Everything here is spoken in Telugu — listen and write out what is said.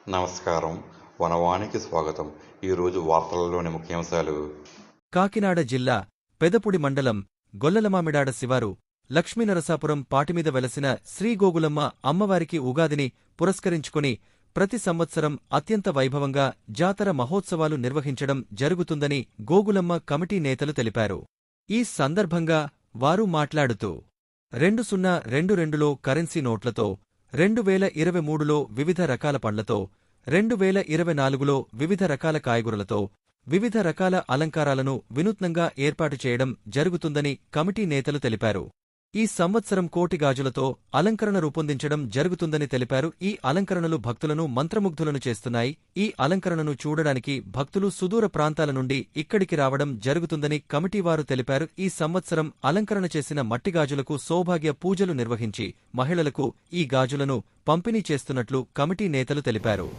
నమస్కారం. వనవానికి స్వాగతం. ఈరోజు వార్తలలోని ముఖ్యాంశాలు. కాకినాడ జిల్లా పెదపుడి మండలం గొల్లలమామిడాడ శివారు లక్ష్మీనరసాపురం పాటిమీద వెలసిన శ్రీగోగులమ్మ అమ్మవారికి ఉగాదిని పురస్కరించుకుని ప్రతి సంవత్సరం అత్యంత వైభవంగా జాతర మహోత్సవాలు నిర్వహించడం జరుగుతుందని గోగులమ్మ కమిటీ నేతలు తెలిపారు. ఈ సందర్భంగా వారు మాట్లాడుతూ 2022లో కరెన్సీ నోట్లతో, 2023లో వివిధ రకాల పండ్లతో, 2024లో వివిధ రకాల కాయగూరలతో, వివిధ రకాల అలంకారాలను వినూత్నంగా ఏర్పాటు చేయడం జరుగుతుందని కమిటీ నేతలు తెలిపారు. ఈ సంవత్సరం కోటి గాజులతో అలంకరణ రూపొందించడం జరుగుతుందని తెలిపారు. ఈ అలంకరణలు భక్తులను మంత్రముగ్ధులను చేస్తున్నాయి. ఈ అలంకరణను చూడడానికి భక్తులు సుదూర ప్రాంతాల నుండి ఇక్కడికి రావడం జరుగుతుందని కమిటీవారు తెలిపారు. ఈ సంవత్సరం అలంకరణ చేసిన మట్టి గాజులకు సౌభాగ్య పూజలు నిర్వహించి మహిళలకు ఈ గాజులను పంపిణీ చేస్తున్నట్లు కమిటీ నేతలు తెలిపారు.